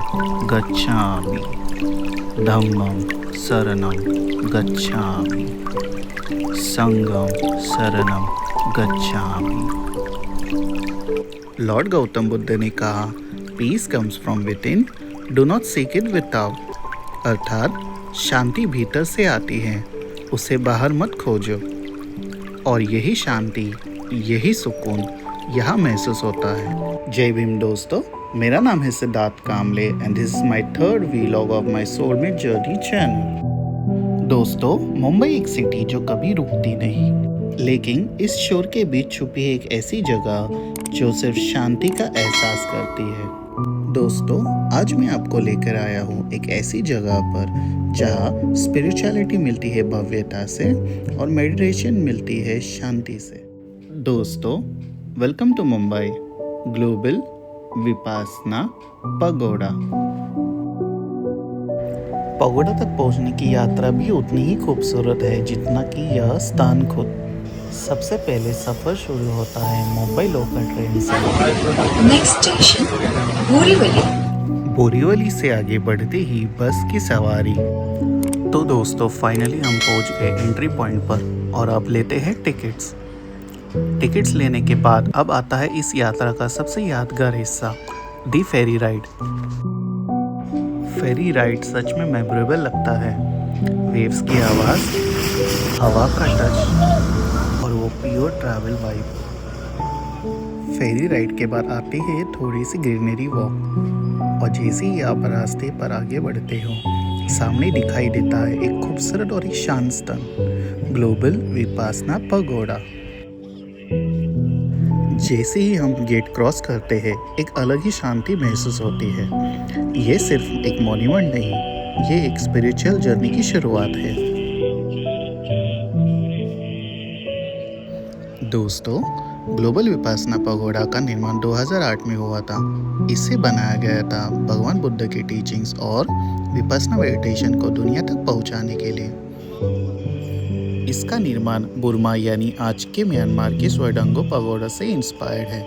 गच्छामि, धम्मं शरणं गच्छामि, संघं शरणं गच्छामि। लॉर्ड गौतम बुद्ध ने कहा, peace comes from within, do not seek it without. अर्थात शांति भीतर से आती है, उसे बाहर मत खोजो। और यही शांति, यही सुकून यहाँ महसूस होता है। जय भीम दोस्तों, मेरा नाम है Siddharth Kamle and this is my third vlog of my soulmate journey channel. दोस्तों, मुंबई एक सिटी जो कभी रुकती नहीं, लेकिन इस शोर के बीच छुपी है एक ऐसी जगह जो सिर्फ शांति का एहसास करती है। दोस्तों, आज मैं आपको लेकर आया हूँ एक ऐसी जगह पर जहाँ स्पिरिचुअलिटी मिलती है भव्यता से और मेडिटेशन मिलती है शांति से। दोस्तों, welcome to Mumbai global Vipassana pagoda. Pagoda तक पहुंचने की यात्रा भी उतनी ही खूबसूरत है जितना कि यह स्थान खुद। सबसे पहले सफर शुरू होता है मुंबई लोकल ट्रेन से। Next station Borivali. बोरीवली से आगे बढ़ते ही बस की सवारी। तो दोस्तों, फाइनली हम पहुंच गए एंट्री पॉइंट पर और अब लेते हैं टिकट्स लेने के बाद अब आता है इस यात्रा का सबसे यादगार हिस्सा, दी फेरी राइड। फेरी राइड सच में मेमोरेबल लगता है। वेव्स की आवाज़, हवा का टच और वो प्योर ट्रैवल वाइब। फेरी राइड के बाद आती है थोड़ी सी ग्रीनरी वॉक और जैसे ही आप रास्ते पर आगे बढ़ते हो, सामने दिखाई देता है एक खूबसूरत और एक शांत स्थान, ग्लोबल विपासना पगोड़ा। जैसे ही हम गेट क्रॉस करते हैं, एक अलग ही शांति महसूस होती है। ये सिर्फ एक मॉन्यूमेंट नहीं, ये एक स्पिरिचुअल जर्नी की शुरुआत है। दोस्तों, ग्लोबल विपासना पगोड़ा का निर्माण 2008 में हुआ था। इसे बनाया गया था भगवान बुद्ध की टीचिंग्स और विपासना मेडिटेशन को दुनिया तक पहुंचाने के लिए। इसका निर्माण बुर्मा यानी आज के म्यांमार के स्वेडांगो पगोड़ा से इंस्पायर्ड है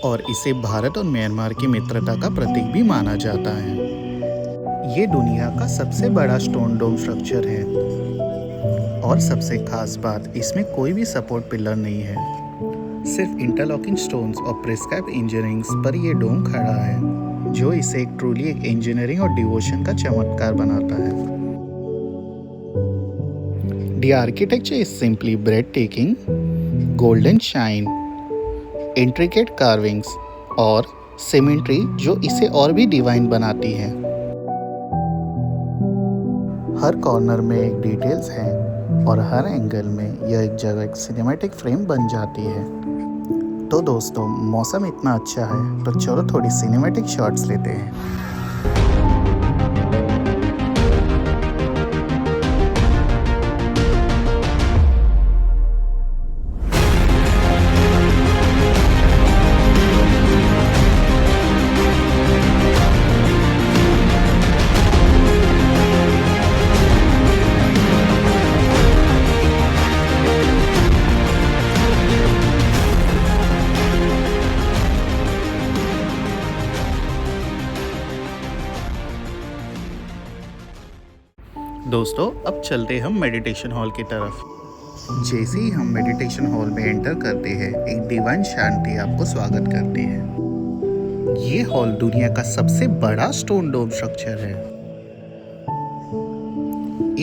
और इसे भारत और म्यांमार की मित्रता का प्रतीक भी माना जाता है। ये दुनिया का सबसे बड़ा स्टोन डोम स्ट्रक्चर है और सबसे खास बात, इसमें कोई भी सपोर्ट पिलर नहीं है। सिर्फ इंटरलॉकिंग स्टोन्स और प्रिस्क्राइब इंजीनियरिंग पर यह डोम खड़ा है, जो इसे एक ट्रूली एक इंजीनियरिंग और डिवोशन का चमत्कार बनाता है। The architecture is simply breathtaking, golden shine, intricate carvings और symmetry जो इसे और भी डिवाइन बनाती है। हर कॉर्नर में एक डिटेल्स हैं और हर एंगल में यह एक जगह एक सिनेमैटिक फ्रेम बन जाती है। तो दोस्तों, मौसम इतना अच्छा है तो चलो थोड़ी सिनेमैटिक शॉट्स लेते हैं। दोस्तों, अब चलते हम मेडिटेशन हॉल की तरफ। जैसे ही हम मेडिटेशन हॉल में एंटर करते हैं, एक डिवाइन शांति आपको स्वागत करती है। ये हॉल दुनिया का सबसे बड़ा स्टोन डोम स्ट्रक्चर है।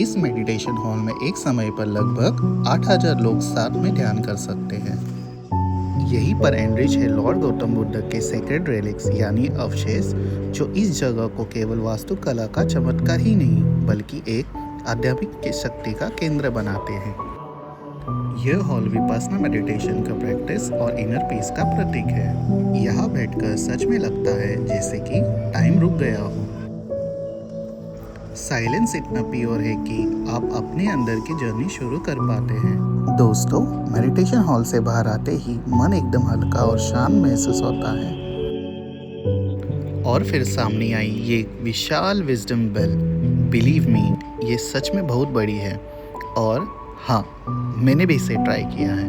इस मेडिटेशन हॉल में एक समय पर लगभग 8000 लोग साथ में ध्यान कर सकते हैं। यहीं पर एनरिच है लॉर्ड गौतम बुद्ध के सेक्रेड रेलिक्स यानी अवशेष, जो इस जगह को केवल वास्तुकला का चमत्कार ही नहीं बल्कि एक आध्यात्मिक शक्ति का केंद्र बनाते हैं। यह हॉल विपासना मेडिटेशन का प्रैक्टिस और इनर पीस का प्रतीक है। यहाँ बैठकर सच में लगता है जैसे कि टाइम रुक गया हो। साइलेंस इतना प्योर है कि आप अपने अंदर की जर्नी शुरू कर पाते हैं। दोस्तों, मेडिटेशन हॉल से बाहर आते ही मन एकदम हल्का और शांत महसूस होता है। और फिर सामने आई ये विशाल विजडम बेल। बिलीव मी, ये सच में बहुत बड़ी है और हाँ, मैंने भी इसे ट्राई किया है।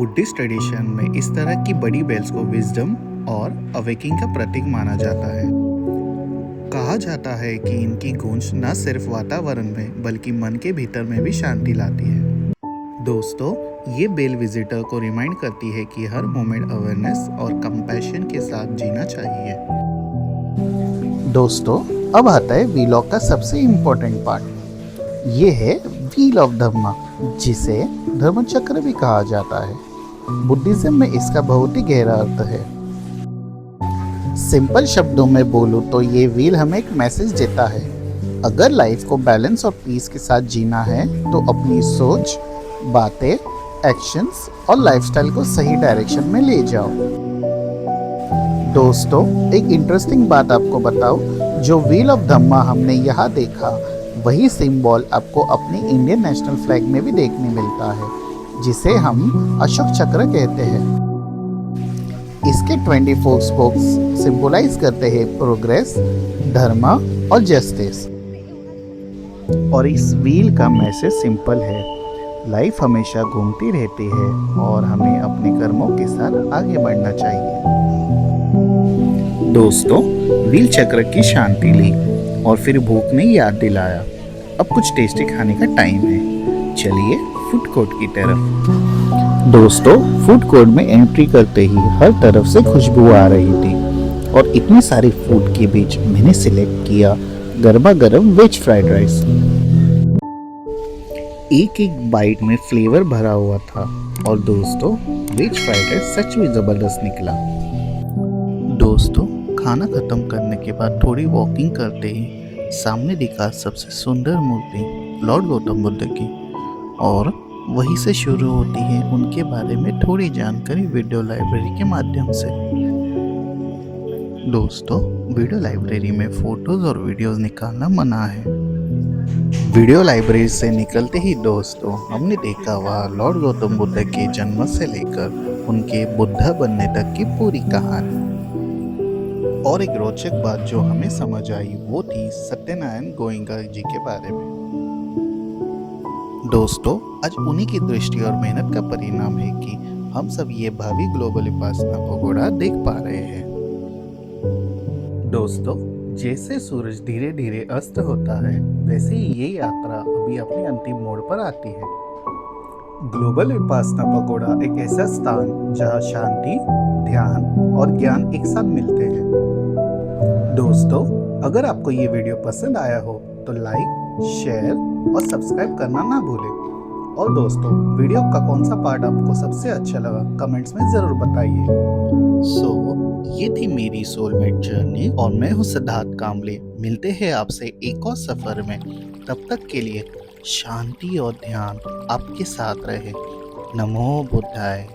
बुद्धिस्ट ट्रेडिशन में इस तरह की बड़ी बेल्स को विजडम और अवेकिंग का प्रतीक माना जाता है। कहा जाता है कि इनकी गूंज न सिर्फ वातावरण में बल्कि मन के भीतर में भी शांति लाती है। दोस्तों, ये बेल विजिटर को रिमाइंड करती है कि हर मोमेंट अवेयरनेस और कंपैशन के साथ जीना चाहिए। दोस्तों, अब आता है व्हील का सबसे इम्पोर्टेंट पार्ट। ये है व्हील ऑफ धम्मा, जिसे धर्म चक्र भी कहा जाता है। बुद्धिज्म में इसका बहुत ही गहरा अर्थ है। सिंपल शब्दों में बोलूं तो ये व्हील हमें एक मैसेज देता है। अगर लाइफ को बैलेंस और पीस के साथ जीना है तो अपनी सोच, बातें, एक्शंस और लाइफस्टाइल को सही डायरेक्शन में ले जाओ। दोस्तों, एक इंटरेस्टिंग बात आपको बताओ, जो व्हील ऑफ धम्मा हमने यहाँ देखा, वही सिंबल आपको अपनी इंडियन नेशनल फ्लैग में भी देखने मिलता है, जिसे हम अशोक चक्र कहते हैं। इसके 24 स्पोक्स सिंबलाइज करते हैं प्रोग्रेस, धर्म और जस्टिस। और इस व्हील का मैसेज सिंपल है, लाइफ हमेशा घूमती रहती है और हमें अपने कर्मों के साथ आगे बढ़ना चाहिए। दोस्तों, व्हील चक्र की शांति ली और फिर भूख ने याद दिलाया। अब कुछ टेस्टी खाने का टाइम है। चलिए फूड कोर्ट की तरफ। दोस्तों, फूड कोर्ट में एंट्री करते ही हर तरफ से खुशबू आ रही थी और इतनी सारी फूड के बीच मैंने सिलेक्ट किया गर्मा गर्म वेज फ्राइड राइस। एक एक बाइट में फ्लेवर भरा हुआ था और दोस्तों, वेज फ्राइड राइस सच में ज़बरदस्त निकला। दोस्तों, खाना खत्म करने के बाद थोड़ी वॉकिंग करते ही सामने दिखा सबसे सुंदर मूर्ति लॉर्ड गौतम बुद्ध की, और वहीं से शुरू होती है उनके बारे में थोड़ी जानकारी वीडियो लाइब्रेरी के माध्यम से। दोस्तों, वीडियो लाइब्रेरी में फोटोज और वीडियोस निकालना मना है। वीडियो लाइब्रेरी से निकलते ही दोस्तों, हमने देखा वहाँ लॉर्ड गौतम बुद्ध के जन्म से लेकर उनके बुद्धा बनने तक की पूरी कहानी। और एक रोचक बात जो हमें समझ आई वो थी सत्यनारायण गोयनका जी के बारे में। दोस्तों, आज उन्हीं की दृष्टि और मेहनत का परिणाम है कि हम सब ये भावी ग्लोबल उपासना पगोड़ा देख पा रहे हैं। दोस्तों, जैसे सूरज धीरे धीरे अस्त होता है, वैसे ही ये यात्रा अभी अपने अंतिम मोड़ पर आती है। ग्लोबल विपासना पगोड़ा एक ऐसा स्थान जहां शांति, ध्यान और ज्ञान एक साथ मिलते हैं। दोस्तों, अगर आपको ये वीडियो पसंद आया हो तो लाइक, शेयर और सब्सक्राइब करना ना भूलें। और दोस्तों, वीडियो का कौन सा पार्ट आपको सबसे अच्छा लगा कमेंट्स में ज़रूर बताइए। ये थी मेरी सोलमेट जर्नी और मैं हूँ सिद्धार्थ कांबले। मिलते हैं आपसे एक और सफर में। तब तक के लिए शांति और ध्यान आपके साथ रहे। नमो बुद्धाय।